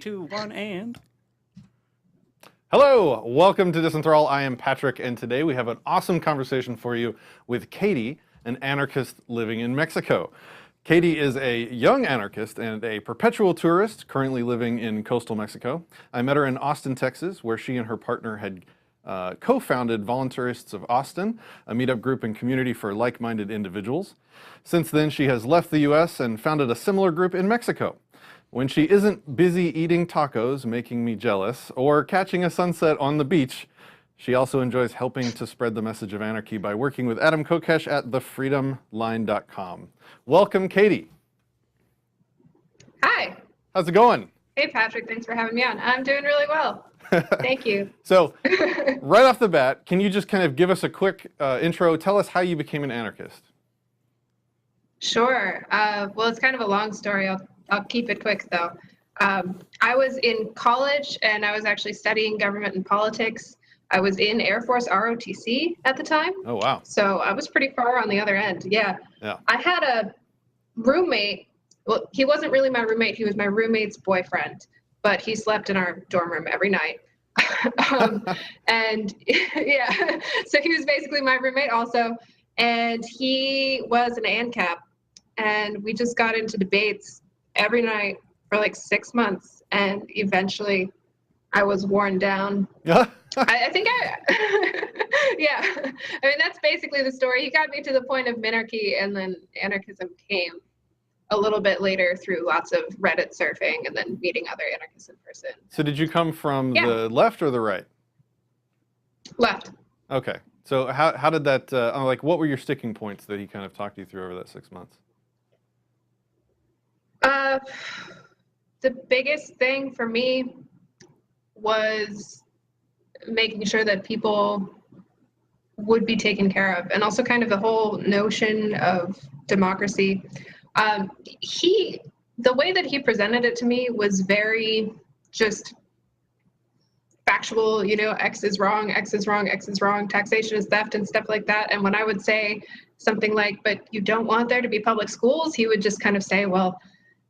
2, 1, and... Hello, welcome to Disenthrall. I am Patrick, and today we have an awesome conversation for you with Katy, an anarchist living in Mexico. Katy is a young anarchist and a perpetual tourist currently living in coastal Mexico. I met her in Austin, Texas, where she and her partner had co-founded Voluntarists of Austin, a meetup group and community for like-minded individuals. Since then, she has left the US and founded a similar group in Mexico. When she isn't busy eating tacos, making me jealous, or catching a sunset on the beach, she also enjoys helping to spread the message of anarchy by working with Adam Kokesh at thefreedomline.com. Welcome, Katy. Hi. How's it going? Hey, Patrick. Thanks for having me on. I'm doing really well. Thank you. So, right off the bat, can you just kind of give us a quick intro? Tell us how you became an anarchist. Sure. Well, it's kind of a long story. I'll keep it quick, though. I was in college, and I was actually studying government and politics. I was in Air Force ROTC at the time. Oh, wow. So I was pretty far on the other end. Yeah. I had a roommate. Well, he wasn't really my roommate. He was my roommate's boyfriend, but he slept in our dorm room every night. And yeah, so he was basically my roommate also. And he was an ANCAP. And we just got into debates every night for like 6 months. And eventually I was worn down. I think yeah. I mean, that's basically the story. He got me to the point of minarchy, and then anarchism came a little bit later through lots of Reddit surfing and then meeting other anarchists in person. So did you come from the left or the right? Left. Okay. So how did that, like, what were your sticking points that he kind of talked you through over that 6 months? The biggest thing for me was making sure that people would be taken care of, and also kind of the whole notion of democracy. The way that he presented it to me was very just factual, X is wrong, X is wrong, X is wrong, taxation is theft and stuff like that. And when I would say something like, but you don't want there to be public schools, he would just kind of say, well,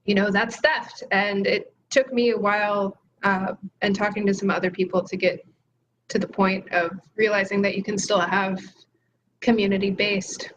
that's theft. And it took me a while and talking to some other people to get to the point of realizing that you can still have community-based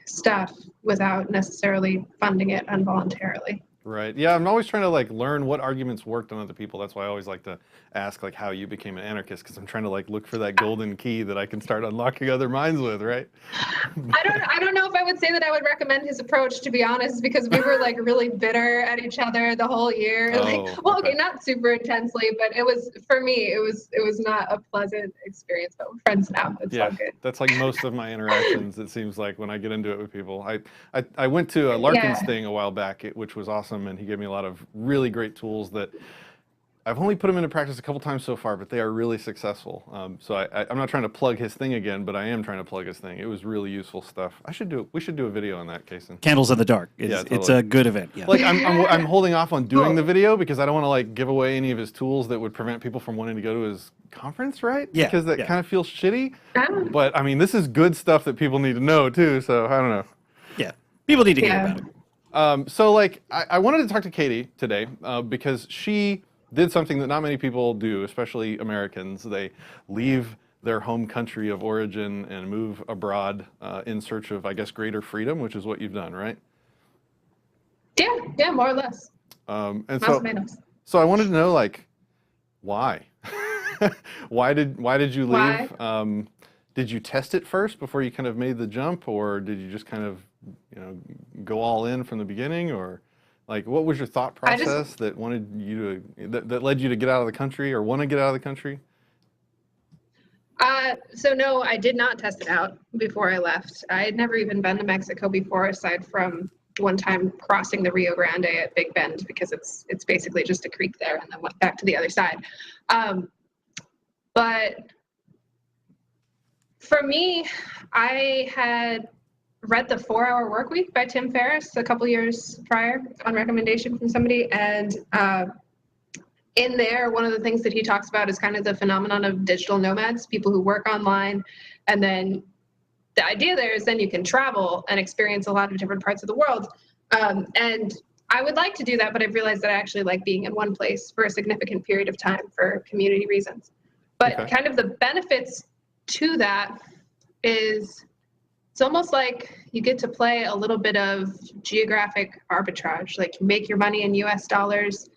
stuff without necessarily funding it involuntarily. Right. Yeah, I'm always trying to learn what arguments worked on other people. That's why I always like to ask how you became an anarchist, because I'm trying to look for that golden key that I can start unlocking other minds with, right? I don't know if I would say that I would recommend his approach, to be honest, because we were really bitter at each other the whole year. Okay, not super intensely, but it was, for me, it was not a pleasant experience, but we're friends now. It's all good. That's like most of my interactions, it seems like, when I get into it with people. I went to a Larkin's thing a while back, which was awesome. And he gave me a lot of really great tools that I've only put them into practice a couple times so far, but they are really successful. So I'm not trying to plug his thing again, but I am trying to plug his thing. It was really useful stuff. We should do a video on that, Kason. Candles in the Dark. It's a good event. Yeah. I'm holding off on doing the video because I don't want to give away any of his tools that would prevent people from wanting to go to his conference, right? Yeah. Because that kind of feels shitty. But I mean, this is good stuff that people need to know too. So I don't know. Yeah. People need to hear about it. I wanted to talk to Katy today because she did something that not many people do, especially Americans. They leave their home country of origin and move abroad in search of, I guess, greater freedom, which is what you've done, right? Yeah, more or less. So I wanted to know, why? why did you leave? Why? Did you test it first before you kind of made the jump, or did you just kind of go all in from the beginning, or what was your thought process that led you to get out of the country or want to get out of the country? So no, I did not test it out before I left. I had never even been to Mexico before, aside from one time crossing the Rio Grande at Big Bend, because it's basically just a creek there, and then went back to the other side. But for me, I had read The 4-Hour Workweek by Tim Ferriss a couple years prior on recommendation from somebody. And in there, one of the things that he talks about is kind of the phenomenon of digital nomads, people who work online. And then the idea there is then you can travel and experience a lot of different parts of the world. And I would like to do that, but I've realized that I actually like being in one place for a significant period of time for community reasons. But kind of the benefits to that is it's almost like you get to play a little bit of geographic arbitrage. Like you make your money in US dollars,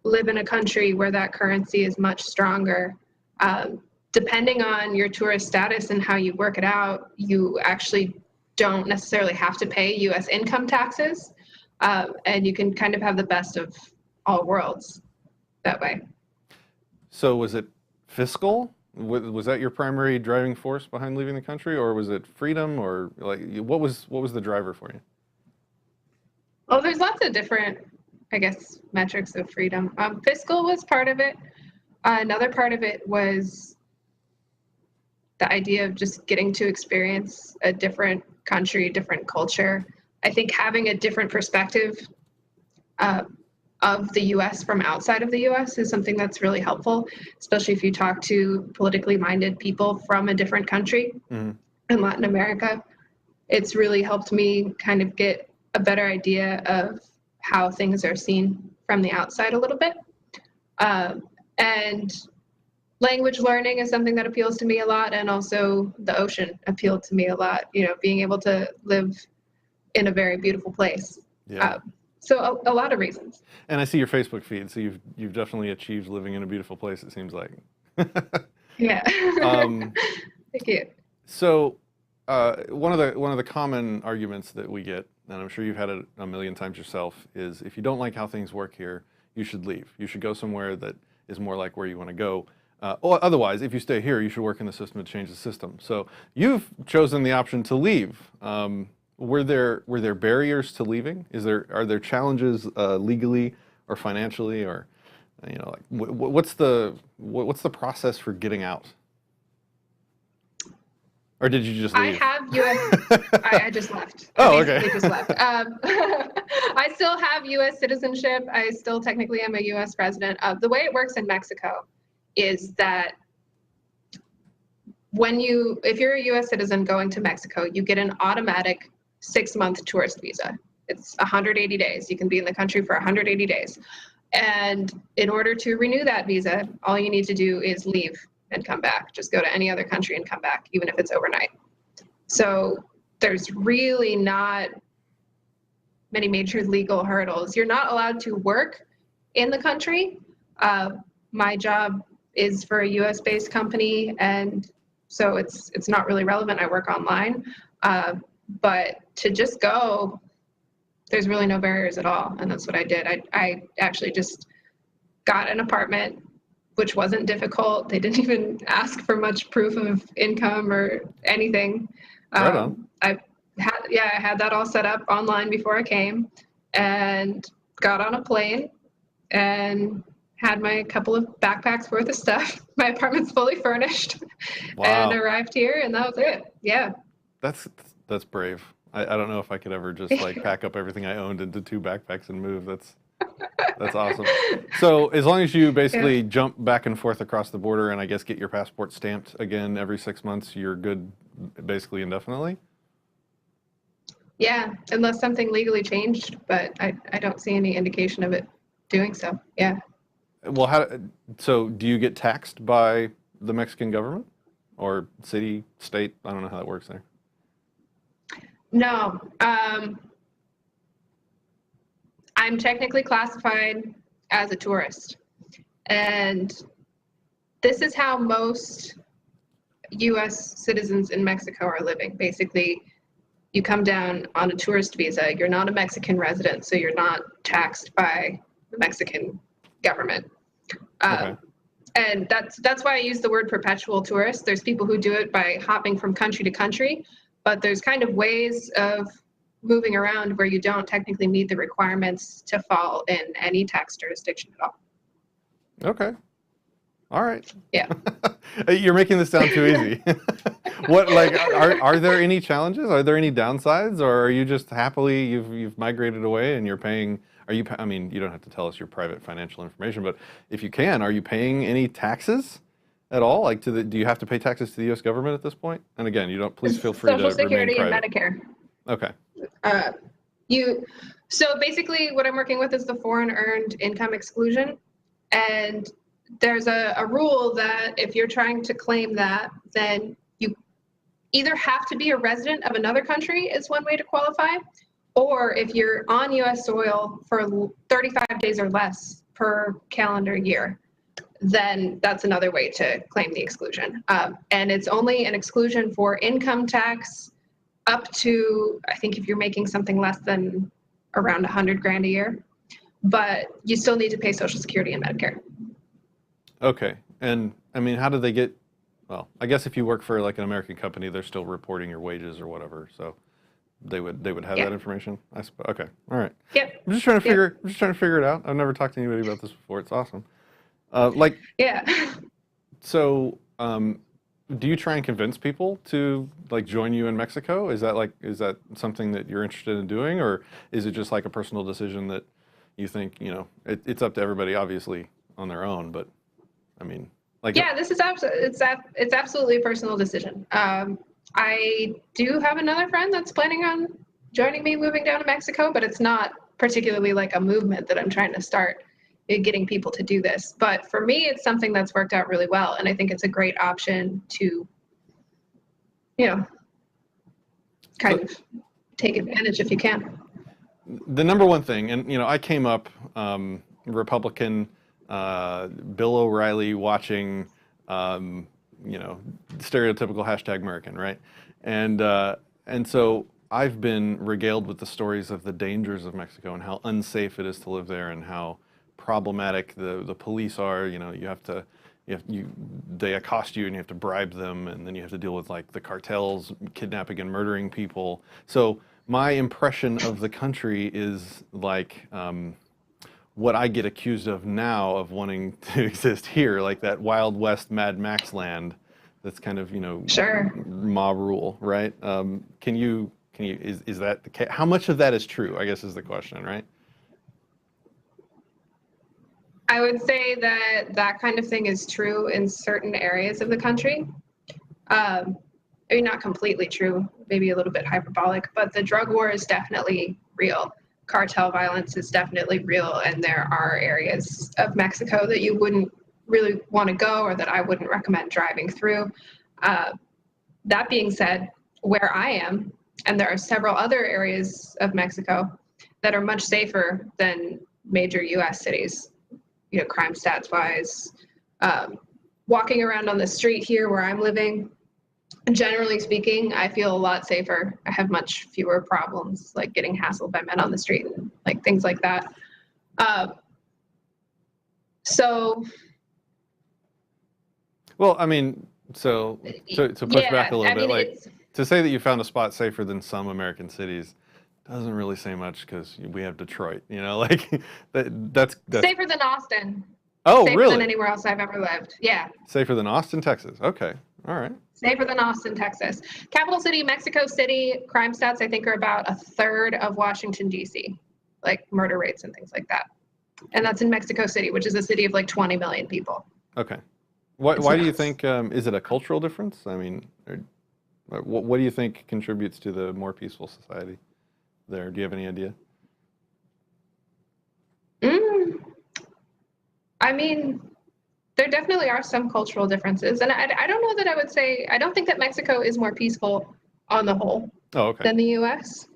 live in a country where that currency is much stronger. Depending on your tourist status and how you work it out, you actually don't necessarily have to pay US income taxes. And you can kind of have the best of all worlds that way. So was it fiscal? Was that your primary driving force behind leaving the country, or was it freedom, or like what was the driver for you? Well, there's lots of different, I guess, metrics of freedom. Fiscal was part of it. Another part of it was the idea of just getting to experience a different country, different culture. I think having a different perspective of the US from outside of the US is something that's really helpful, especially if you talk to politically minded people from a different country in Latin America. It's really helped me kind of get a better idea of how things are seen from the outside a little bit. And language learning is something that appeals to me a lot, and also the ocean appealed to me a lot, being able to live in a very beautiful place. Yeah. So a lot of reasons. And I see your Facebook feed, so you've definitely achieved living in a beautiful place, it seems like. Yeah. Thank you. So one of the common arguments that we get, and I'm sure you've had it a million times yourself, is if you don't like how things work here, you should leave. You should go somewhere that is more like where you want to go. Or otherwise, if you stay here, you should work in the system to change the system. So you've chosen the option to leave. Were there barriers to leaving? Are there challenges legally or financially, or like what's the process for getting out? Or did you just leave? I have U.S. I just left. Oh, okay. Okay. Just left. I still have U.S. citizenship. I still technically am a U.S. resident. The way it works in Mexico is that if you're a U.S. citizen going to Mexico, you get an automatic 6-month tourist visa. It's 180 days. You can be in the country for 180 days. And in order to renew that visa, all you need to do is leave and come back. Just go to any other country and come back, even if it's overnight. So there's really not many major legal hurdles. You're not allowed to work in the country. My job is for a US-based company, and so it's not really relevant. I work online. But to just go, there's really no barriers at all, and that's what I did. I actually just got an apartment, which wasn't difficult. They didn't even ask for much proof of income or anything. Right on. I had that all set up online before I came, and got on a plane and had my couple of backpacks worth of stuff. My apartment's fully furnished. Wow. And arrived here, and that was it. Yeah. That's brave. I don't know if I could ever just like pack up everything I owned into 2 backpacks and move. That's awesome. So as long as you basically jump back and forth across the border and I guess get your passport stamped again every 6 months, you're good basically indefinitely? Yeah, unless something legally changed, but I don't see any indication of it doing so. Yeah. Well, so do you get taxed by the Mexican government or city, state? I don't know how that works there. No. I'm technically classified as a tourist. And this is how most US citizens in Mexico are living. Basically, you come down on a tourist visa. You're not a Mexican resident, so you're not taxed by the Mexican government. Okay. And that's why I use the word perpetual tourist. There's people who do it by hopping from country to country, but there's kind of ways of moving around where you don't technically meet the requirements to fall in any tax jurisdiction at all. Okay. All right. Yeah. You're making this sound too easy. What, like, are there any challenges? Are there any downsides, or are you just happily you've migrated away and you're paying? I mean, you don't have to tell us your private financial information, but if you can, are you paying any taxes at all? Like, do you have to pay taxes to the U.S. government at this point? And again, you don't. Please feel free to Social Security remain and private. Medicare. Okay. So basically what I'm working with is the foreign earned income exclusion. And there's a rule that if you're trying to claim that, then you either have to be a resident of another country is one way to qualify, or if you're on US soil for 35 days or less per calendar year, then that's another way to claim the exclusion. And it's only an exclusion for income tax up to, I think if you're making something less than around 100 grand a year, but you still need to pay Social Security and Medicare. Okay. And I mean, how do they get, well, I guess if you work for like an American company, they're still reporting your wages or whatever. So they would have that information. I suppose. Okay. All right. Yep. I'm just trying to figure it out. I've never talked to anybody about this before. It's awesome. Yeah. So, do you try and convince people to like join you in Mexico? Is that something that you're interested in doing, or is it just like a personal decision that you think, it's up to everybody obviously on their own, but I mean, this is it's absolutely a personal decision. I do have another friend that's planning on joining me moving down to Mexico, but it's not particularly like a movement that I'm trying to start getting people to do this. But for me, it's something that's worked out really well. And I think it's a great option to, kind of take advantage if you can. The number one thing, and I came up Republican, Bill O'Reilly watching, stereotypical hashtag American, right? And so I've been regaled with the stories of the dangers of Mexico and how unsafe it is to live there and how problematic the police are. They accost you and you have to bribe them, and then you have to deal with like the cartels kidnapping and murdering people. So my impression of the country is like what I get accused of now of wanting to exist here, like that Wild West Mad Max land that's kind of, Sure. mob rule, right? Is that the case? How much of that is true, I guess is the question, right? I would say that kind of thing is true in certain areas of the country. I mean, not completely true, maybe a little bit hyperbolic, but the drug war is definitely real. Cartel violence is definitely real, and there are areas of Mexico that you wouldn't really want to go or that I wouldn't recommend driving through. That being said, where I am, and there are several other areas of Mexico that are much safer than major US cities, crime stats wise. Walking around on the street here where I'm living, generally speaking, I feel a lot safer. I have much fewer problems, like getting hassled by men on the street and like things like that. Well, I mean, so to push back a little bit, to say that you found a spot safer than some American cities doesn't really say much because we have Detroit, that's safer than Austin. Oh, safer really? Than anywhere else I've ever lived. Yeah. Safer than Austin, Texas. Okay. All right. Safer than Austin, Texas. Capital city, Mexico City, crime stats, I think, are about a third of Washington, D.C., like murder rates and things like that. And that's in Mexico City, which is a city of like 20 million people. Okay. Why do you think, is it a cultural difference? I mean, what do you think contributes to the more peaceful society there? Do you have any idea? I mean, there definitely are some cultural differences. And I don't know that I would say, I don't think that Mexico is more peaceful on the whole than the U.S.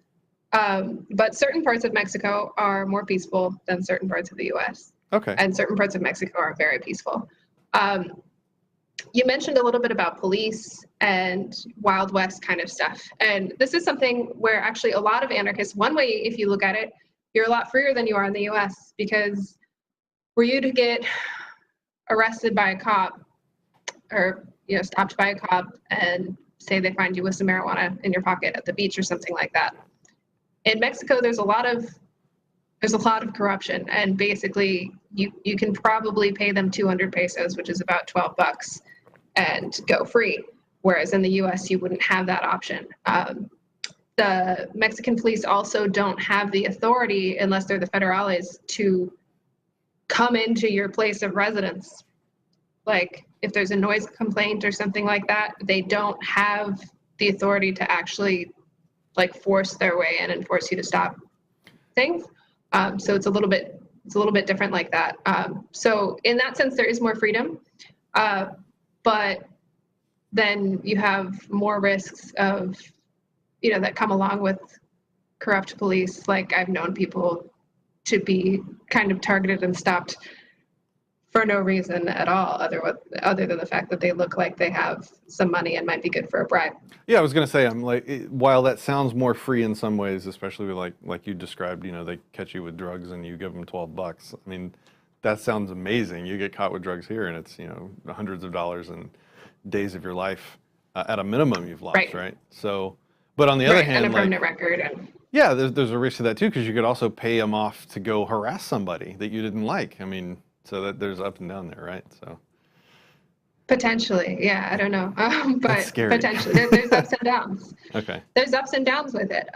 But certain parts of Mexico are more peaceful than certain parts of the U.S. Okay. And certain parts of Mexico are very peaceful. You mentioned a little bit about police and Wild West kind of stuff. And this is something where actually a lot of anarchists, one way, if you look at it, you're a lot freer than you are in the US, because were you to get arrested by a cop or, stopped by a cop and say they find you with some marijuana in your pocket at the beach or something like that. In Mexico, there's a lot of corruption, and basically you can probably pay them 200 pesos, which is about $12, and go free. Whereas in the US, you wouldn't have that option. The Mexican police also don't have the authority, unless they're the federales, to come into your place of residence. Like if there's a noise complaint or something like that, they don't have the authority to actually like force their way in and force you to stop. things. So it's a little bit different like that. So in that sense, there is more freedom, but then you have more risks of, that come along with corrupt police. Like I've known people to be kind of targeted and stopped for no reason at all, other than the fact that they look like they have some money and might be good for a bribe. Yeah, I was gonna say, I'm like, while that sounds more free in some ways, especially like you described, they catch you with drugs and you give them $12. I mean, that sounds amazing. You get caught with drugs here, and it's hundreds of dollars and days of your life at a minimum you've lost, right? So, but on the other hand, and a permanent record. Yeah, there's a risk to that too, because you could also pay them off to go harass somebody that you didn't like. I mean, so that there's up and down there, right? So potentially, yeah, I don't know, but that's scary. Potentially, there's ups and downs. Okay. There's ups and downs with it,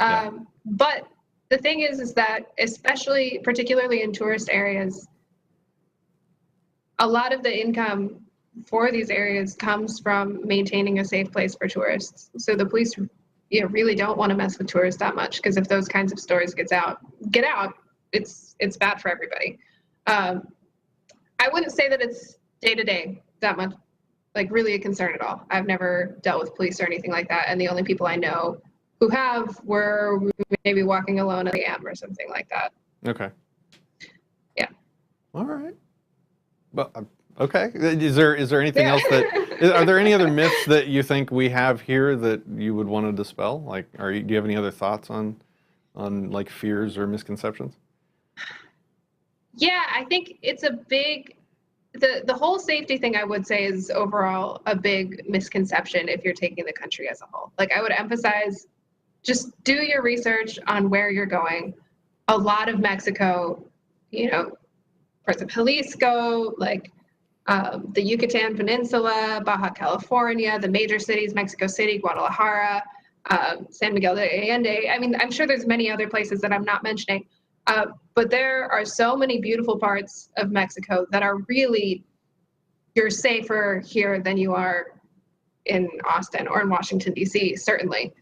but the thing is that particularly in tourist areas, a lot of the income for these areas comes from maintaining a safe place for tourists. So the police, really don't want to mess with tourists that much, because if those kinds of stories get out, it's bad for everybody. I wouldn't say that it's day to day that much, like really a concern at all. I've never dealt with police or anything like that, and the only people I know who have were maybe walking alone at the AM or something like that. Okay. Yeah. All right. Well, okay. Is there anything else are there any other myths that you think we have here that you would want to dispel? Like, do you have any other thoughts on like fears or misconceptions? Yeah, I think it's a big, the whole safety thing, I would say, is overall a big misconception if you're taking the country as a whole. Like, I would emphasize, just do your research on where you're going. A lot of Mexico, where the police go, like the Yucatan Peninsula, Baja California, the major cities, Mexico City, Guadalajara, San Miguel de Allende. I mean, I'm sure there's many other places that I'm not mentioning. But there are so many beautiful parts of Mexico that are really, you're safer here than you are in Austin or in Washington, D.C., certainly.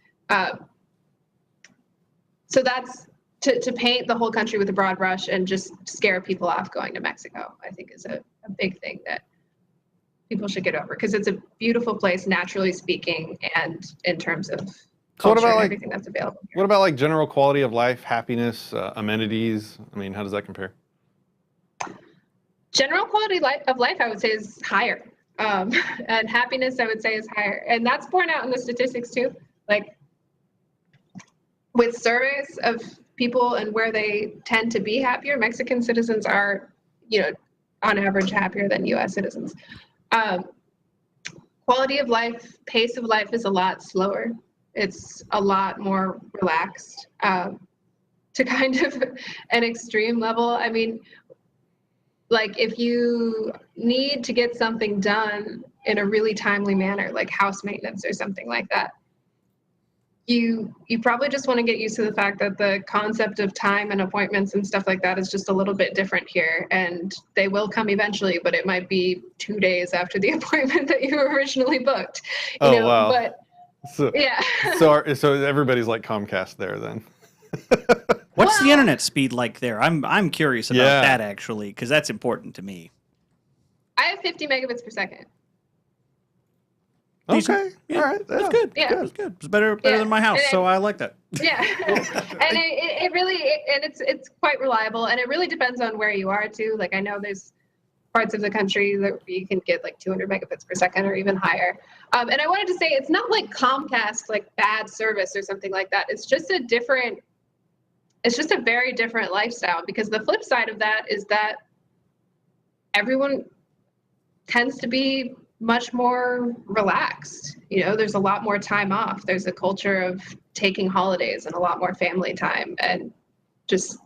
So that's to paint the whole country with a broad brush and just scare people off going to Mexico, I think is a big thing that people should get over, because it's a beautiful place, naturally speaking, and in terms of culture and everything that's available here. What about like general quality of life, happiness, amenities? I mean, how does that compare? General quality of life, I would say, is higher. And happiness, I would say, is higher. And that's borne out in the statistics too. Like, with surveys of people and where they tend to be happier, Mexican citizens are, on average, happier than U.S. citizens. Quality of life, pace of life is a lot slower. It's a lot more relaxed, to kind of an extreme level. I mean, like, if you need to get something done in a really timely manner, like house maintenance or something like that, you probably just want to get used to the fact that the concept of time and appointments and stuff like that is just a little bit different here, and they will come eventually, but it might be 2 days after the appointment that you originally booked. Wow. But so, yeah. so everybody's like Comcast there then. What's the internet speed like there? I'm curious about that, actually, because that's important to me. I have 50 megabits per second. Okay. Yeah, all right. That's good. Yeah. That's good. It's better than my house, so I like that. Yeah. And it really, and it's quite reliable, and it really depends on where you are too. Like, I know there's parts of the country that you can get like 200 megabits per second or even higher. And I wanted to say, it's not like Comcast, like bad service or something like that. It's just a very different lifestyle, because the flip side of that is that everyone tends to be much more relaxed. There's a lot more time off. There's a culture of taking holidays and a lot more family time and just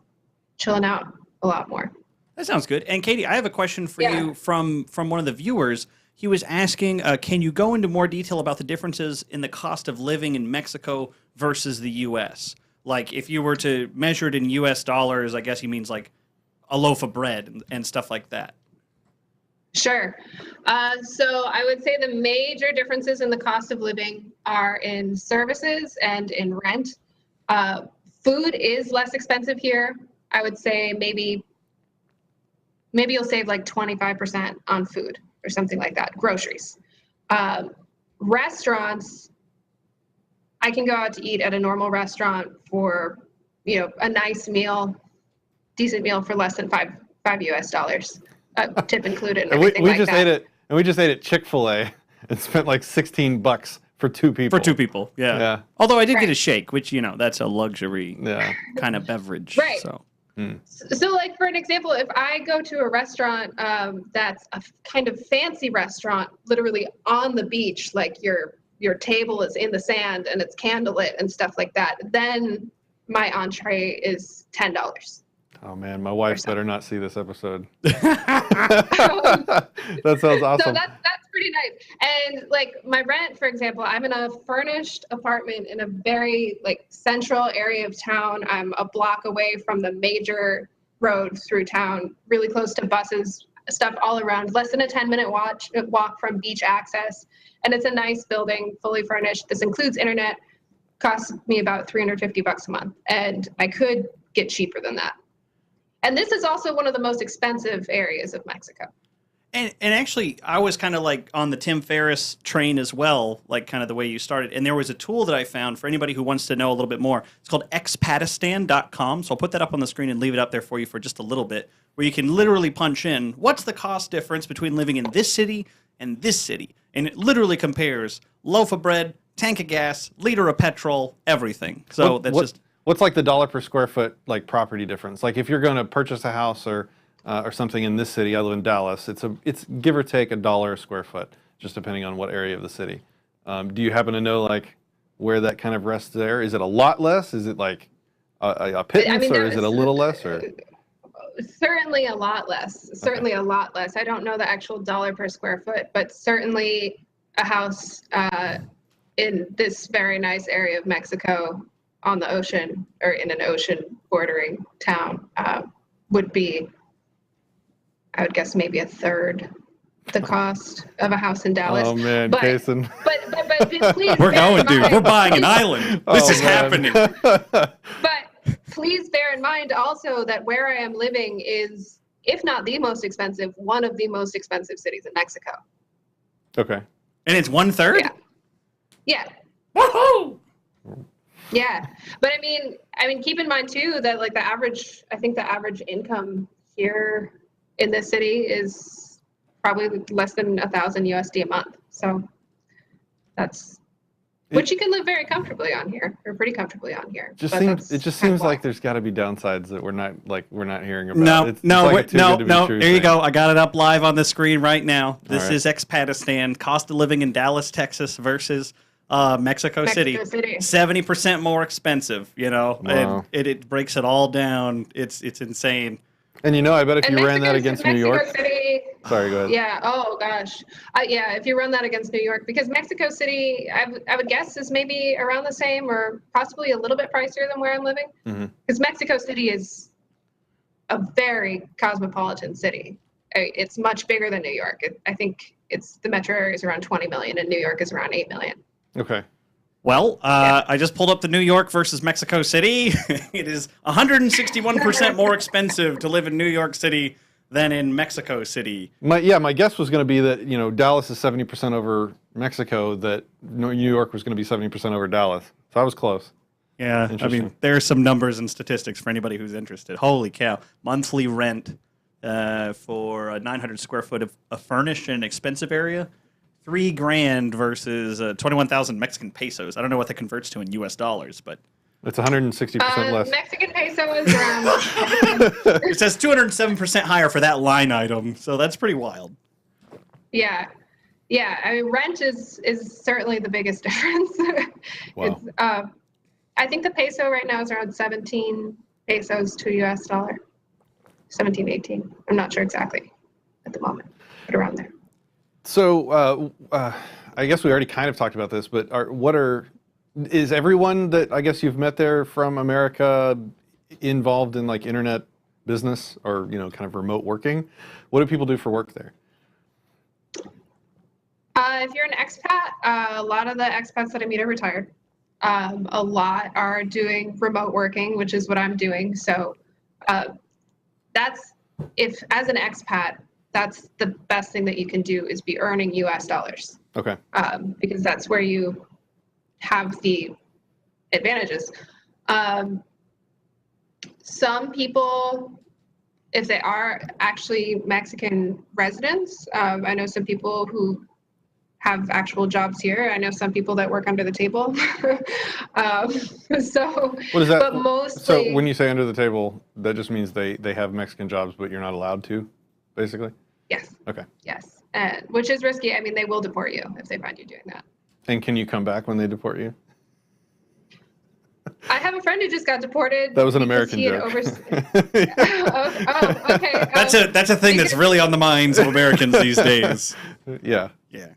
chilling out a lot more. That sounds good. And Katy, I have a question for you from one of the viewers. He was asking, can you go into more detail about the differences in the cost of living in Mexico versus the U.S.? Like, if you were to measure it in U.S. dollars, I guess he means like a loaf of bread and stuff like that. Sure. So I would say the major differences in the cost of living are in services and in rent. Food is less expensive here. I would say maybe you'll save like 25% on food or something like that. Groceries. Restaurants, I can go out to eat at a normal restaurant for, a nice meal, decent meal for less than five US dollars, tip included and everything we like just that. we just ate at Chick-fil-A and spent like $16 for 2 people. For 2 people, yeah. Yeah. Although I did get Right. a shake, which, that's a luxury Yeah. kind of beverage. Right. So. So like, for an example, if I go to a restaurant that's a kind of fancy restaurant, literally on the beach, like your table is in the sand and it's candlelit and stuff like that, then my entree is $10. Oh man, my wife better not see this episode. So That sounds awesome. that's pretty nice. And like my rent, for example, I'm in a furnished apartment in a very like central area of town. I'm a block away from the major road through town, really close to buses, stuff all around, less than a 10-minute walk from beach access. And it's a nice building, fully furnished. This includes internet, costs me about $350 a month. And I could get cheaper than that. And this is also one of the most expensive areas of Mexico. And actually, I was kind of like on the Tim Ferriss train as well, like kind of the way you started. And there was a tool that I found for anybody who wants to know a little bit more. It's called expatistan.com. So I'll put that up on the screen and leave it up there for you for just a little bit, where you can literally punch in what's the cost difference between living in this city and this city. And it literally compares loaf of bread, tank of gas, liter of petrol, everything. So What's like the dollar per square foot like property difference? Like if you're going to purchase a house or something in this city, I live in Dallas. It's give or take $1 a square foot, just depending on what area of the city. Do you happen to know like where that kind of rests there? Is it a lot less? Is it like a pittance, or is it a little less? Or certainly a lot less. Certainly a lot less. I don't know the actual dollar per square foot, but certainly a house in this very nice area of Mexico on the ocean or in an ocean bordering town would be, I would guess, maybe a third the cost of a house in Dallas. Oh man, but, Jason. But please, we're bear in going, dude. mind- We're buying an island. This is man. happening. But please bear in mind also that where I am living is, if not the most expensive, one of the most expensive cities in Mexico. Okay. And it's 1/3? Yeah. Yeah. Woohoo! Yeah. But I mean, keep in mind too that like the average income here in this city is probably less than 1,000 USD a month. So which you can live very comfortably on here, or pretty comfortably on here. It just seems like there's got to be downsides that we're not hearing about. It's No. like a too good to be true There you thing. go. I got it up live on the screen right now. This right. is Expatistan. Cost of living in Dallas, Texas versus Mexico City. 70% more expensive, Wow. and it breaks it all down. It's insane. And I bet if And you ran that against New York. City, Sorry, go ahead. yeah. Oh gosh. Yeah. If you run that against New York, because Mexico City, I would guess is maybe around the same or possibly a little bit pricier than where I'm living. Because Mexico City is a very cosmopolitan city. It's much bigger than New York. I think the metro area is around 20 million and New York is around 8 million. Okay. Well, I just pulled up the New York versus Mexico City. It is 161% more expensive to live in New York City than in Mexico City. My guess was going to be that Dallas is 70% over Mexico. That New York was going to be 70% over Dallas. So I was close. Yeah, I Interesting. mean, there are some numbers and statistics for anybody who's interested. Holy cow. Monthly rent for a 900 square foot of a furnished and expensive area, $3,000 versus 21,000 Mexican pesos. I don't know what that converts to in US dollars, but It's 160% less. Mexican peso is around. it says 207% higher for that line item. So that's pretty wild. Yeah. I mean, rent is certainly the biggest difference. Wow. It's, I think the peso right now is around 17 pesos to a US dollar. 17, 18. I'm not sure exactly at the moment, but around there. So I guess we already kind of talked about this, but is everyone that I guess you've met there from America involved in like internet business or kind of remote working? What do people do for work there? If you're an expat, a lot of the expats that I meet are retired. A lot are doing remote working, which is what I'm doing. So that's, if as an expat, that's the best thing that you can do is be earning US dollars. Okay. Because that's where you have the advantages. Some people, if they are actually Mexican residents, I know some people who have actual jobs here. I know some people that work under the table. So, What is that? but mostly. So when you say under the table, that just means they have Mexican jobs, but you're not allowed to, basically? Yes. Okay. Yes. Which is risky. I mean, they will deport you if they find you doing that. And can you come back when they deport you? I have a friend who just got deported. That was an American joke. Okay. That's a thing that's really on the minds of Americans these days. Yeah. Yeah.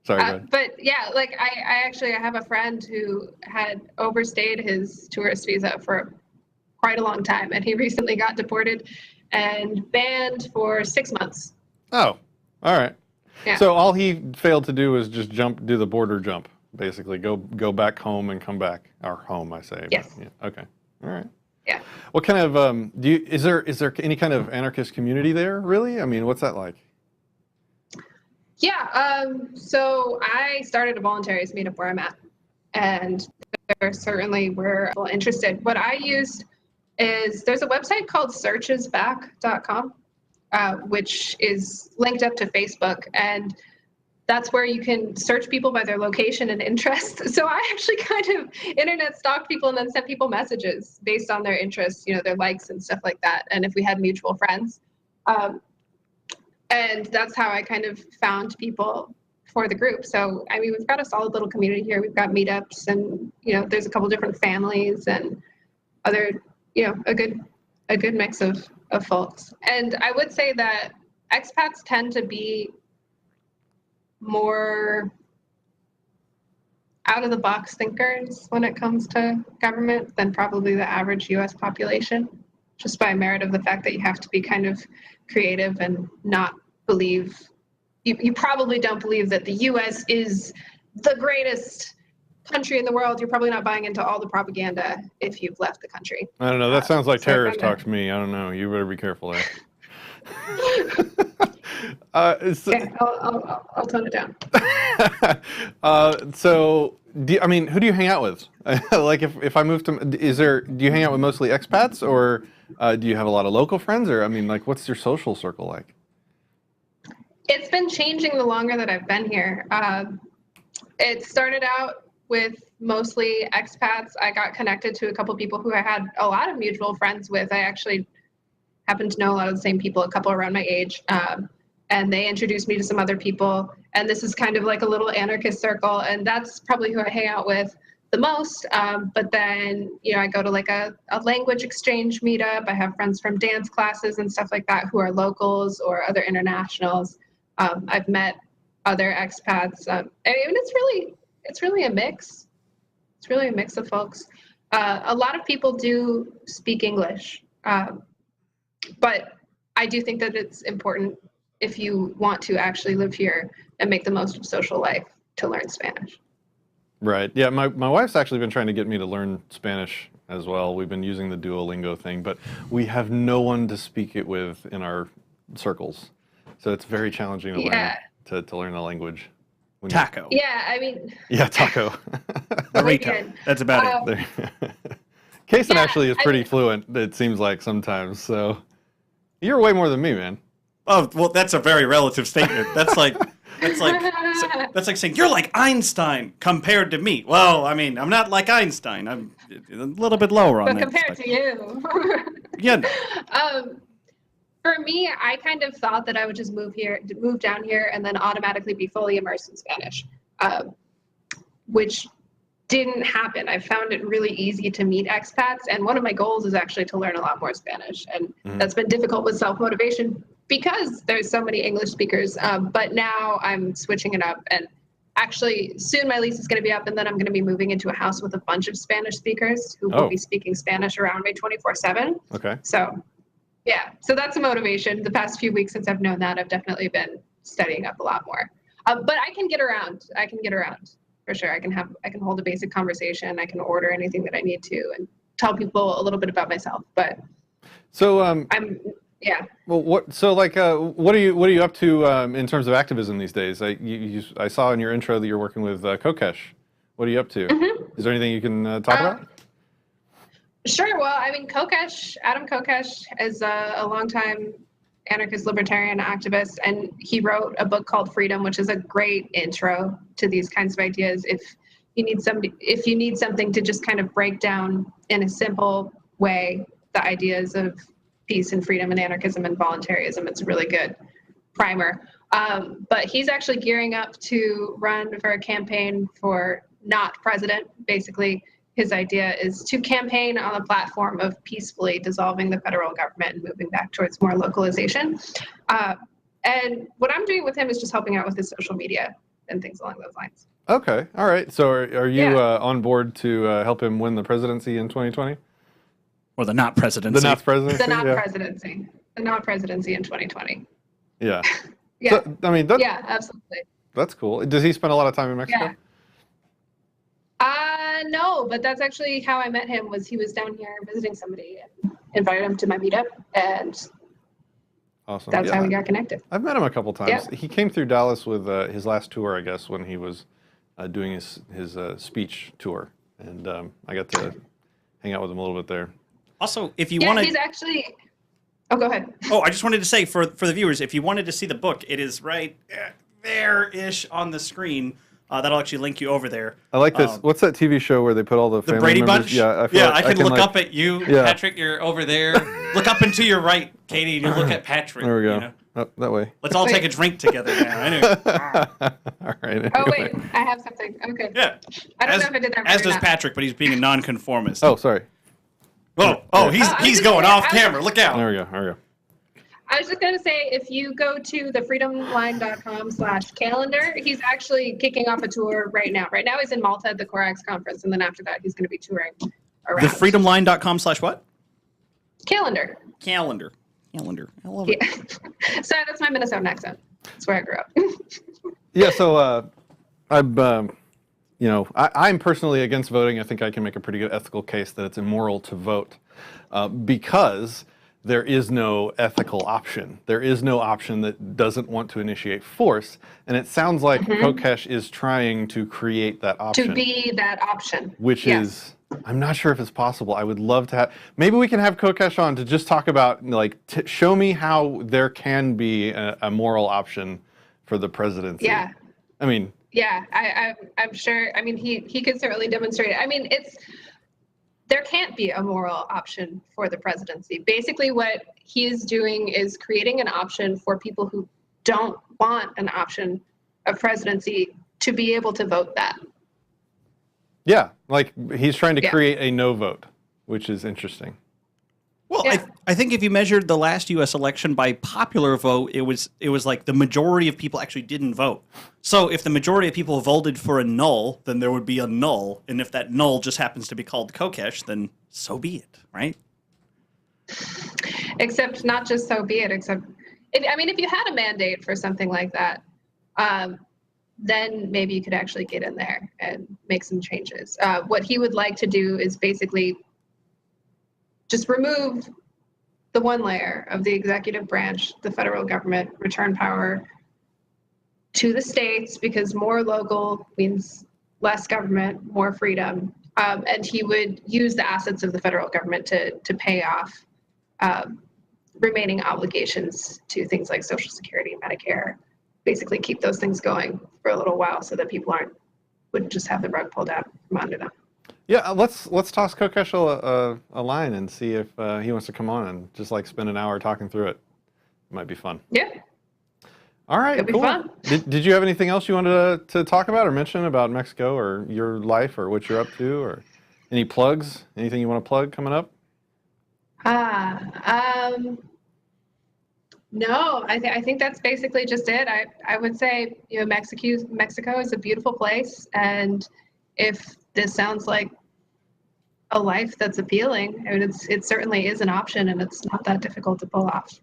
Sorry. But yeah, like I have a friend who had overstayed his tourist visa for quite a long time, and he recently got deported and banned for 6 months. Oh, all right. Yeah. So all he failed to do was just do the border jump, basically go back home and come back. Or home, I say. Yes. But, yeah. Okay. All right. Yeah. What kind of is there any kind of anarchist community there? Really? I mean, what's that like? Yeah. So I started a voluntaries meetup where I'm at, and there certainly were people interested. What I used is there's a website called searchesback.com, which is linked up to Facebook, and that's where you can search people by their location and interest. So I actually kind of internet stalked people and then sent people messages based on their interests, their likes and stuff like that, and if we had mutual friends. And that's how I kind of found people for the group. So, I mean, we've got a solid little community here. We've got meetups and, there's a couple different families and other, a good mix of folks. And I would say that expats tend to be more out of the box thinkers when it comes to government than probably the average US population, just by merit of the fact that you have to be kind of creative and not believe, you probably don't believe that the US is the greatest country in the world. You're probably not buying into all the propaganda if you've left the country. I don't know. That sounds like terrorist talk to me. I don't know. You better be careful there. Okay, I'll tone it down. So, who do you hang out with? Like, if I move to, do you hang out with mostly expats, or do you have a lot of local friends, or what's your social circle like? It's been changing the longer that I've been here. It started out with mostly expats. I got connected to a couple people who I had a lot of mutual friends with. I actually happen to know a lot of the same people, a couple around my age. And they introduced me to some other people. And this is kind of like a little anarchist circle. And that's probably who I hang out with the most. But then, I go to like a language exchange meetup. I have friends from dance classes and stuff like that who are locals or other internationals. I've met other expats. It's really a mix. It's really a mix of folks. A lot of people do speak English. But I do think that it's important if you want to actually live here and make the most of social life to learn Spanish. Right. Yeah, my wife's actually been trying to get me to learn Spanish as well. We've been using the Duolingo thing, but we have no one to speak it with in our circles. So it's very challenging to learn to learn the language. Taco. Yeah, I mean. Yeah, taco. Burrito. That's about it. Kason actually is pretty fluent, it seems like sometimes. So you're way more than me, man. Oh, well, that's a very relative statement. That's like saying you're like Einstein compared to me. Well, I mean, I'm not like Einstein. I'm a little bit lower on that. But compared to you. Yeah. For me, I kind of thought that I would just move down here, and then automatically be fully immersed in Spanish, which didn't happen. I found it really easy to meet expats, and one of my goals is actually to learn a lot more Spanish, and that's been difficult with self-motivation because there's so many English speakers, but now I'm switching it up, and actually soon my lease is going to be up, and then I'm going to be moving into a house with a bunch of Spanish speakers who will be speaking Spanish around me 24/7. Okay. So yeah, so that's a motivation. The past few weeks since I've known that, I've definitely been studying up a lot more. But I can get around. for sure. I can hold a basic conversation. I can order anything that I need to and tell people a little bit about myself. But so yeah. Well, what are you up to in terms of activism these days? I saw in your intro that you're working with Kokesh. What are you up to? Is there anything you can talk about? Sure. Well, I mean, Adam Kokesh is a longtime anarchist libertarian activist, and he wrote a book called Freedom, which is a great intro to these kinds of ideas. If you need something to just kind of break down in a simple way the ideas of peace and freedom and anarchism and voluntarism, it's a really good primer. But he's actually gearing up to run for a campaign for not president. Basically, his idea is to campaign on the platform of peacefully dissolving the federal government and moving back towards more localization. And what I'm doing with him is just helping out with his social media and things along those lines. Okay, all right. So are you on board to help him win the presidency in 2020? Or the not presidency? The not presidency. The not presidency. The not presidency in 2020. Yeah. Yeah. So, I mean, yeah, absolutely. That's cool. Does he spend a lot of time in Mexico? Yeah. No, but that's actually how I met him. Was he was down here visiting somebody and invited him to my meetup, and awesome. That's how we got connected. I've met him a couple times. Yeah. He came through Dallas with his last tour, I guess, when he was doing his speech tour, and I got to hang out with him a little bit there. Also, if you want to, he's actually. Oh, go ahead. Oh, I just wanted to say for the viewers, if you wanted to see the book, it is right there-ish on the screen. That'll actually link you over there. I like this. What's that TV show where they put all the family Brady members? Bunch? Yeah, I can look up at you, Yeah. Patrick. You're over there. Look up and to your right, Katie, and you look at Patrick. There we go. You know? Oh, that way. Let's all take a drink together now. Anyway. All right. Anyway. Oh wait, I have something. Okay. Yeah. I don't know if I did that right As or does not. Patrick, but he's being a nonconformist. Oh, sorry. He's going off camera. Look out. There we go. There we go. I was just going to say, if you go to thefreedomline.com/calendar, he's actually kicking off a tour right now. Right now he's in Malta at the Corax conference, and then after that he's going to be touring around. Thefreedomline.com/what? Calendar. Calendar. I love it. Yeah. Sorry, that's my Minnesotan accent. That's where I grew up. Yeah, so I'm personally against voting. I think I can make a pretty good ethical case that it's immoral to vote because there is no ethical option. There is no option that doesn't want to initiate force. And it sounds like Kokesh is trying to create that option. To be that option. Which is, I'm not sure if it's possible. I would love to have, maybe we can have Kokesh on to just talk about, show me how there can be a moral option for the presidency. Yeah. I mean. Yeah, I'm sure. I mean, he could certainly demonstrate it. I mean, there can't be a moral option for the presidency. Basically, what he is doing is creating an option for people who don't want an option of presidency to be able to vote that. Yeah, like he's trying to create a no vote, which is interesting. Well, I think if you measured the last U.S. election by popular vote, it was like the majority of people actually didn't vote. So if the majority of people voted for a null, then there would be a null. And if that null just happens to be called Kokesh, then so be it, right? Except not just so be it, except, if you had a mandate for something like that, then maybe you could actually get in there and make some changes. What he would like to do is basically just remove the one layer of the executive branch, the federal government, return power to the states, because more local means less government, more freedom. And he would use the assets of the federal government to pay off remaining obligations to things like Social Security and Medicare. Basically keep those things going for a little while so that people wouldn't just have the rug pulled out from under them. Yeah, let's toss Kokesh a line and see if he wants to come on and just spend an hour talking through it. It might be fun. Yeah. All right, It'll cool. be fun. Did you have anything else you wanted to talk about or mention about Mexico or your life or what you're up to, or any plugs? Anything you want to plug coming up? No, I think that's basically just it. I would say, Mexico is a beautiful place, and if this sounds like a life that's appealing, it certainly is an option, and it's not that difficult to pull off.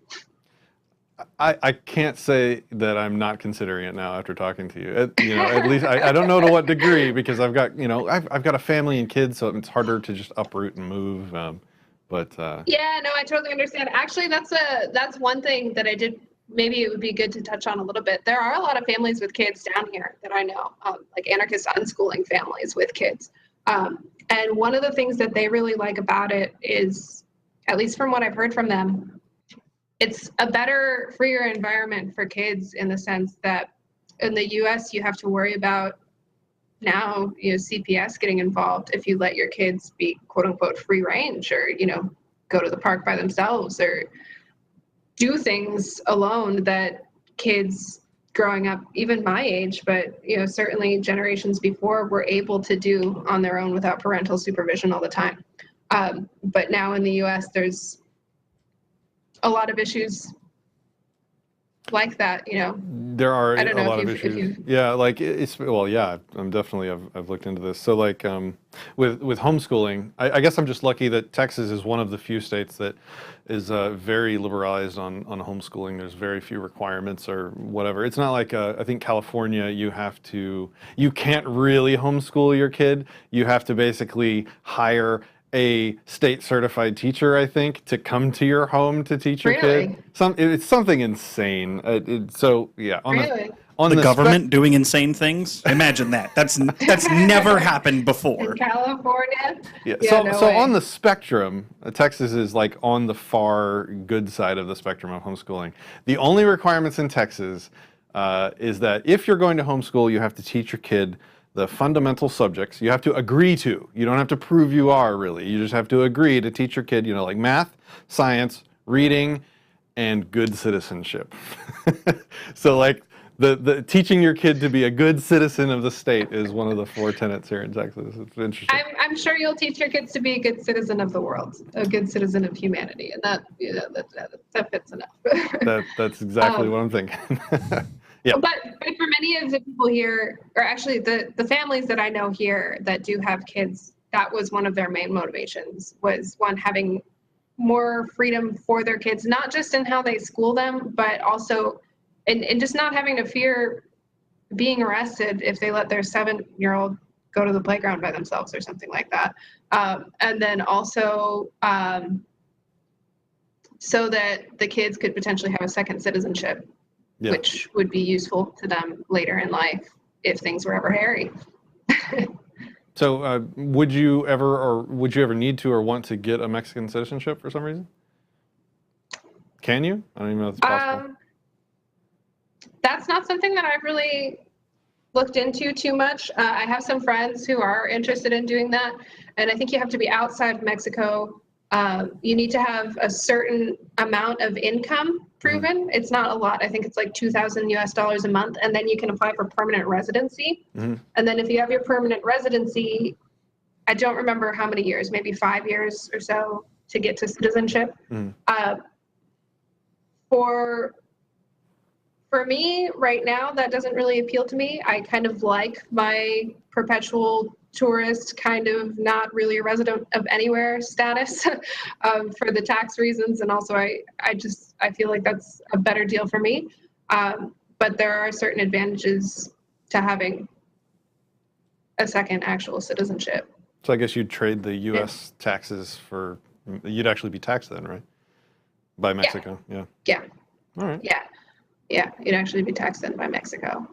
I can't say that I'm not considering it now after talking to you. At least I don't know to what degree, because I've got, I've got a family and kids, so it's harder to just uproot and move. Yeah, no, I totally understand. Actually, that's one thing that I did. Maybe it would be good to touch on a little bit. There are a lot of families with kids down here that I know, like anarchist unschooling families with kids. And one of the things that they really like about it is, at least from what I've heard from them, it's a better, freer environment for kids, in the sense that in the US, you have to worry about now, CPS getting involved if you let your kids be quote unquote free range, or, go to the park by themselves, or do things alone that kids growing up, even my age, but certainly generations before, were able to do on their own without parental supervision all the time. But now in the US, there's a lot of issues like that. There are I don't a know lot if of you've, issues. Yeah, like yeah, I've looked into this. So like with homeschooling, I guess I'm just lucky that Texas is one of the few states that is very liberalized on homeschooling. There's very few requirements or whatever. It's not like I think California, you can't really homeschool your kid. You have to basically hire a state certified teacher, I think, to come to your home to teach your Really? kid. It's something insane. So yeah, Really? on The the government doing insane things. Imagine that. That's never happened In before. California? Yeah. Yeah, no So way. on the spectrum, Texas is like on the far good side of the spectrum of homeschooling. The only requirements in Texas is that if you're going to homeschool, you have to teach your kid the fundamental subjects. You have to agree to. You don't have to prove you are, really. You just have to agree to teach your kid, like math, science, reading, and good citizenship. So like the teaching your kid to be a good citizen of the state is one of the 4 tenets here in Texas. It's interesting. I'm sure you'll teach your kids to be a good citizen of the world, a good citizen of humanity, and that fits enough. That's exactly what I'm thinking. Yeah. But for many of the people here, or actually the families that I know here that do have kids, that was one of their main motivations, was one, having more freedom for their kids, not just in how they school them, but also and just not having to fear being arrested if they let their 7-year-old go to the playground by themselves or something like that. And then also so that the kids could potentially have a second citizenship, which would be useful to them later in life if things were ever hairy. So would you ever need to or want to get a Mexican citizenship for some reason? Can you? I don't even know if it's possible. That's not something that I've really looked into too much. I have some friends who are interested in doing that, and I think you have to be outside of Mexico. You need to have a certain amount of income proven. It's not a lot. I think it's like $2,000 a month, and then you can apply for permanent residency. And then if you have your permanent residency, I don't remember how many years, maybe 5 years or so to get to citizenship. For me right now, that doesn't really appeal to me. I kind of like my perpetual tourist, kind of not really a resident of anywhere status for the tax reasons. And also I feel like that's a better deal for me. But there are certain advantages to having a second actual citizenship. So I guess you'd trade the U.S. taxes for, you'd actually be taxed then, right? By Mexico, yeah. All right. Yeah, you'd actually be taxed then by Mexico.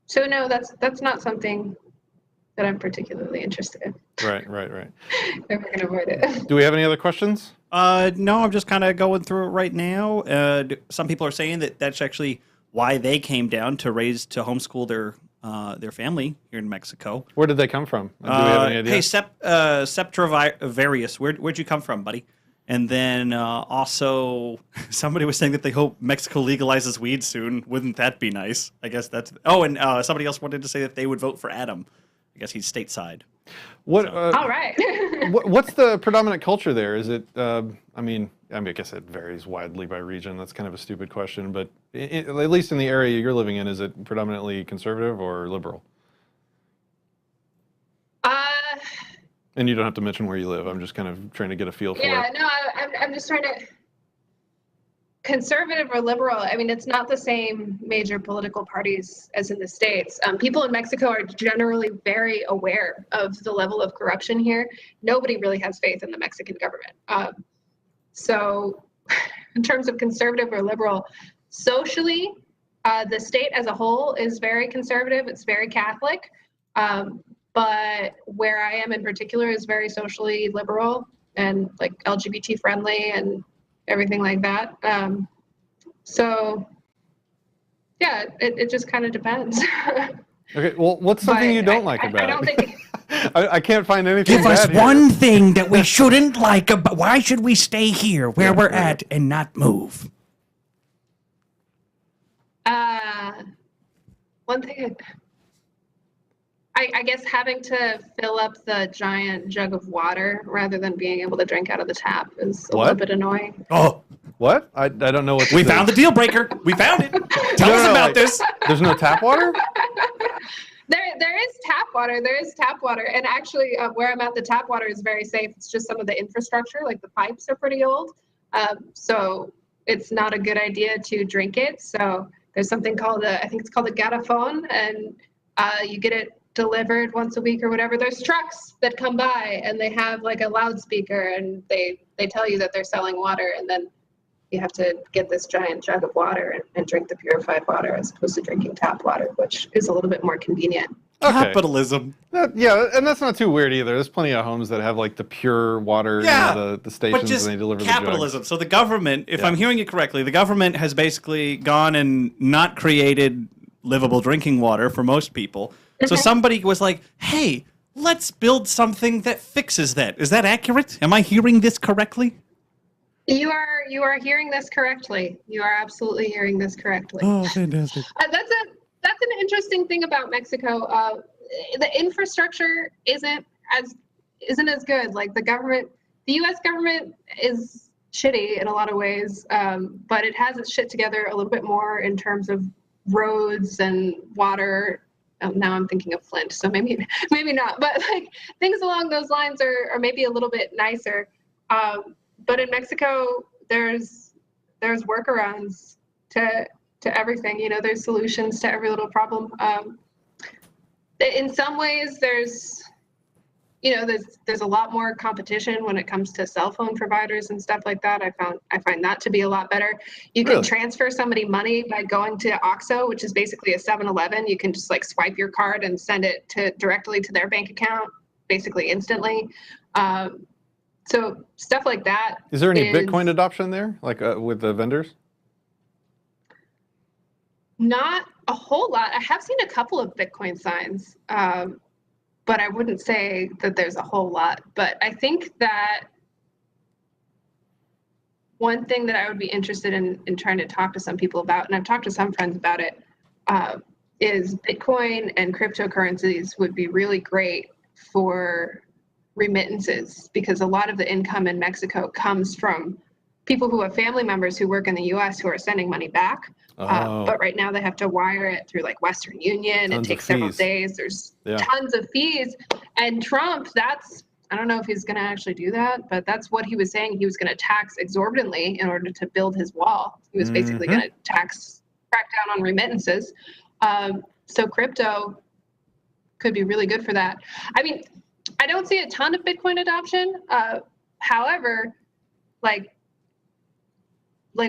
So no, that's not something that I'm particularly interested in. Right. If we're gonna avoid it. Do we have any other questions? No, I'm just kind of going through it right now. Some people are saying that that's actually why they came down to homeschool their family here in Mexico. Where did they come from? Do we have any idea? Hey, Septravarius, where'd you come from, buddy? And then also somebody was saying that they hope Mexico legalizes weed soon. Wouldn't that be nice? I guess that's. Oh, and somebody else wanted to say that they would vote for Adam. I guess he's stateside. What? All right. What's the predominant culture there? Is it? I mean, I guess it varies widely by region. That's kind of a stupid question, but at least in the area you're living in, is it predominantly conservative or liberal? And you don't have to mention where you live. I'm just kind of trying to get a feel for it. Yeah, no, I'm just trying to. conservative or liberal, I mean, it's not the same major political parties as in the States. People in Mexico are generally very aware of the level of corruption here. Nobody really has faith in the Mexican government. So in terms of conservative or liberal, socially, the state as a whole is very conservative. It's very Catholic. But where I am in particular is very socially liberal and like LGBT friendly and everything like that. So yeah, it just kind of depends. Okay, well, what's something you don't like about I don't it? think. I can't find anything Give us bad here. one thing that we shouldn't like about. Why should we stay here where we're at and not move? One thing. I guess having to fill up the giant jug of water rather than being able to drink out of the tap is a little bit annoying. Oh, What? I don't know what we found the deal breaker. We found it. Tell us about this. There's no tap water? There is tap water. There is tap water. And actually, where I'm at, the tap water is very safe. It's just some of the infrastructure, like the pipes are pretty old. So it's not a good idea to drink it. So there's something called, I think it's called a garrafon, and you get it delivered once a week or whatever. There's trucks that come by and they have like a loudspeaker and they tell you that they're selling water, and then you have to get this giant jug of water and drink the purified water as opposed to drinking tap water, which is a little bit more convenient. Okay. Capitalism. Yeah, and that's not too weird either. There's plenty of homes that have like the pure water, the stations, but just and they deliver capitalism. the jugs. So the government, if I'm hearing you correctly, the government has basically gone and not created livable drinking water for most people. So somebody was like, hey, let's build something that fixes that. Is that accurate? Am I hearing this correctly? You are hearing this correctly. You are absolutely hearing this correctly. Oh, fantastic. That's an interesting thing about Mexico. The infrastructure isn't as good. Like the U.S. government is shitty in a lot of ways, but it has its shit together a little bit more in terms of roads and water. Now I'm thinking of Flint, so maybe not. But like things along those lines are maybe a little bit nicer. But in Mexico, there's workarounds to everything. You know, there's solutions to every little problem. In some ways, there's a lot more competition when it comes to cell phone providers and stuff like that. I find that to be a lot better. You can transfer somebody money by going to OXXO, which is basically a 7-Eleven. You can just like swipe your card and send it directly to their bank account, basically instantly. So stuff like that. Is there any Bitcoin adoption there, like with the vendors? Not a whole lot. I have seen a couple of Bitcoin signs, but I wouldn't say that there's a whole lot. But I think that one thing that I would be interested in trying to talk to some people about, and I've talked to some friends about it, is Bitcoin and cryptocurrencies would be really great for remittances, because a lot of the income in Mexico comes from people who have family members who work in the U.S. who are sending money back. But right now they have to wire it through like Western Union. It takes several days. There's tons of fees. And Trump, I don't know if he's going to actually do that, but that's what he was saying. He was going to tax exorbitantly in order to build his wall. He was basically going to crack down on remittances. So crypto could be really good for that. I mean, I don't see a ton of Bitcoin adoption. However, like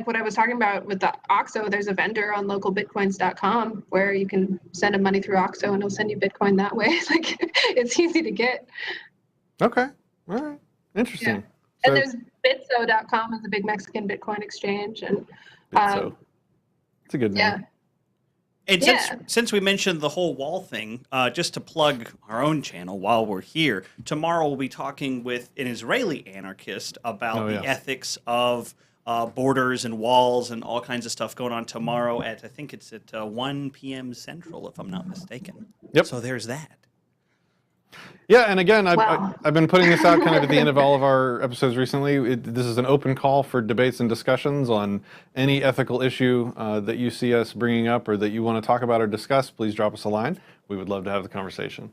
what I was talking about with the OXXO, there's a vendor on localbitcoins.com where you can send him money through OXXO and he'll send you Bitcoin that way. Like it's easy to get. Okay. All right. Interesting. Yeah. And there's bitso.com is a big Mexican Bitcoin exchange. And Bitso. It's a good name. Yeah. And since we mentioned the whole wall thing, just to plug our own channel while we're here, tomorrow we'll be talking with an Israeli anarchist about the ethics of borders and walls and all kinds of stuff going on tomorrow I think it's at 1 p.m. Central, if I'm not mistaken. Yep. So there's that. Yeah, and again, I've been putting this out kind of at the end of all of our episodes recently. This is an open call for debates and discussions on any ethical issue that you see us bringing up or that you want to talk about or discuss. Please drop us a line. We would love to have the conversation.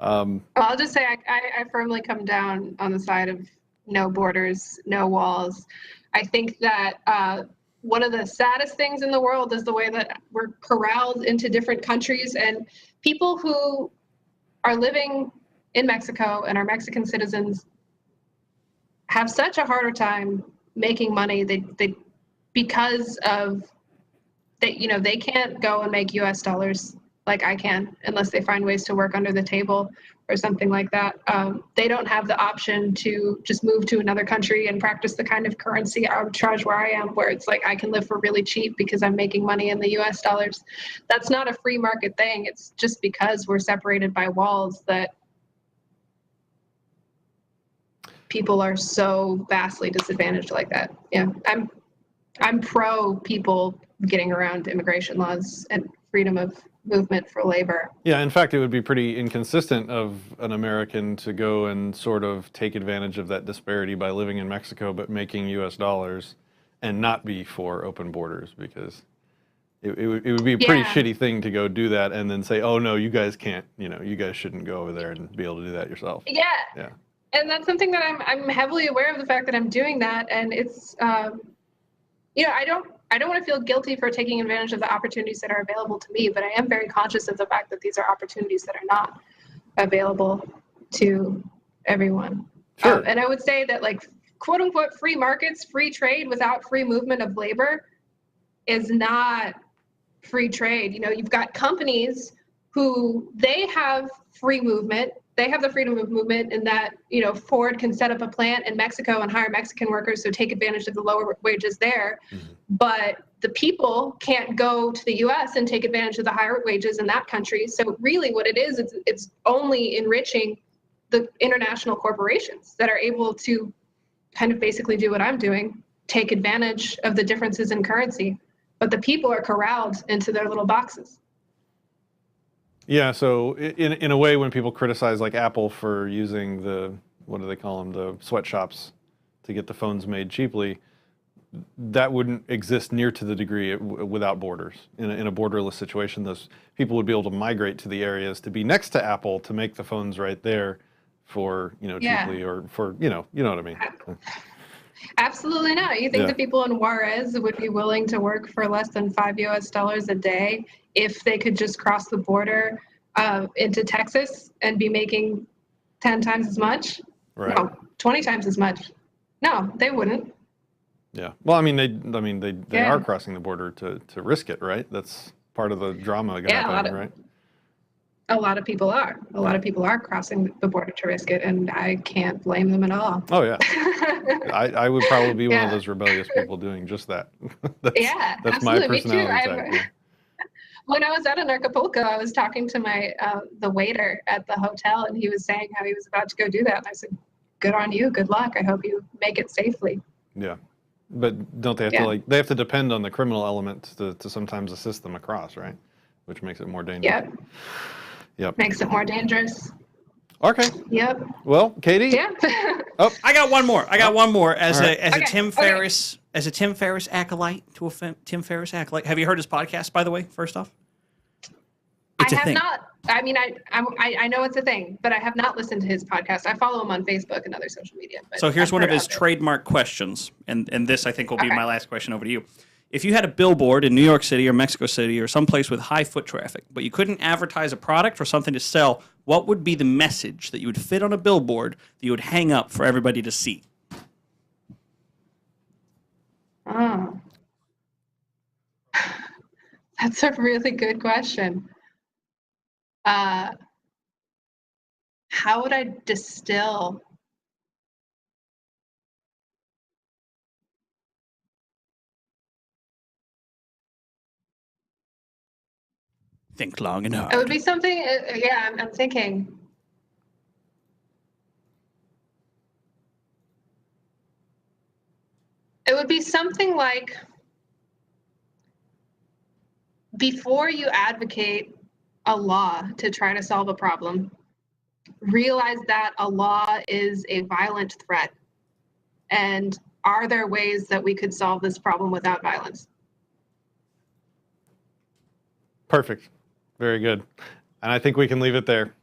Well, I'll just say I firmly come down on the side of no borders, no walls. I think that one of the saddest things in the world is the way that we're corralled into different countries, and people who are living in Mexico and are Mexican citizens have such a harder time making money. They because of they can't go and make US dollars like I can unless they find ways to work under the table or something like that. They don't have the option to just move to another country and practice the kind of currency arbitrage where I am, where it's like I can live for really cheap because I'm making money in the US dollars. That's not a free market thing. It's just because we're separated by walls that people are so vastly disadvantaged like that. Yeah, I'm pro people getting around immigration laws and freedom of movement for labor. Yeah, in fact, it would be pretty inconsistent of an American to go and sort of take advantage of that disparity by living in Mexico but making US dollars and not be for open borders, because it would be a pretty shitty thing to go do that and then say, oh no, you guys can't, you guys shouldn't go over there and be able to do that yourself. Yeah. Yeah. And that's something that I'm heavily aware of, the fact that I'm doing that, and it's I don't want to feel guilty for taking advantage of the opportunities that are available to me, but I am very conscious of the fact that these are opportunities that are not available to everyone. Sure. And I would say that, like, quote unquote free markets, free trade without free movement of labor is not free trade. You've got companies who they have free movement. They have the freedom of movement in that, Ford can set up a plant in Mexico and hire Mexican workers, so take advantage of the lower wages there. Mm-hmm. But the people can't go to the US and take advantage of the higher wages in that country. So really what it is, it's only enriching the international corporations that are able to kind of basically do what I'm doing, take advantage of the differences in currency. But the people are corralled into their little boxes. Yeah, so in a way, when people criticize like Apple for using what do they call them, the sweatshops to get the phones made cheaply, that wouldn't exist near to the degree without borders. In a borderless situation, those people would be able to migrate to the areas to be next to Apple to make the phones right there for, cheaply, or for, you know what I mean. Absolutely not. You think the people in Juarez would be willing to work for less than $5 US a day if they could just cross the border into Texas and be making 10 times as much? Right. No, 20 times as much. No, they wouldn't. Yeah. Well, they are crossing the border to risk it, right? That's part of the drama happening, right? A lot of people are. A lot of people are crossing the border to risk it, and I can't blame them at all. Oh, yeah. I would probably be one of those rebellious people doing just that. That's my personality type. When I was out in Acapulco, I was talking to the waiter at the hotel, and he was saying how he was about to go do that. And I said, good on you. Good luck. I hope you make it safely. Yeah. But don't they have to they have to depend on the criminal element to sometimes assist them across, right? Which makes it more dangerous. Yep. Makes it more dangerous. Okay. Yep. Well, Katy. Yeah. I got one more. As a Tim Ferriss acolyte to a Tim Ferriss acolyte. Have you heard his podcast, by the way? First off, I have not. I mean, I know it's a thing, but I have not listened to his podcast. I follow him on Facebook and other social media. So here's one of his trademark questions, and this I think will be my last question over to you. If you had a billboard in New York City or Mexico City or someplace with high foot traffic, but you couldn't advertise a product or something to sell, what would be the message that you would fit on a billboard that you would hang up for everybody to see? Oh, that's a really good question. How would I distill? Think long and hard. It would be something, I'm thinking. It would be something like, before you advocate a law to try to solve a problem, realize that a law is a violent threat. And are there ways that we could solve this problem without violence? Perfect. Very good. And I think we can leave it there.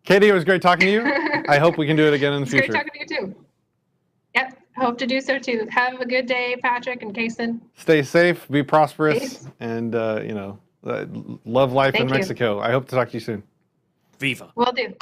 Katy, it was great talking to you. I hope we can do it again in the future. It's great talking to you too. Yep. Hope to do so too. Have a good day, Patrick and Kason. Stay safe, be prosperous, Thanks. and love life in Thank you. Mexico. I hope to talk to you soon. Viva. Will do.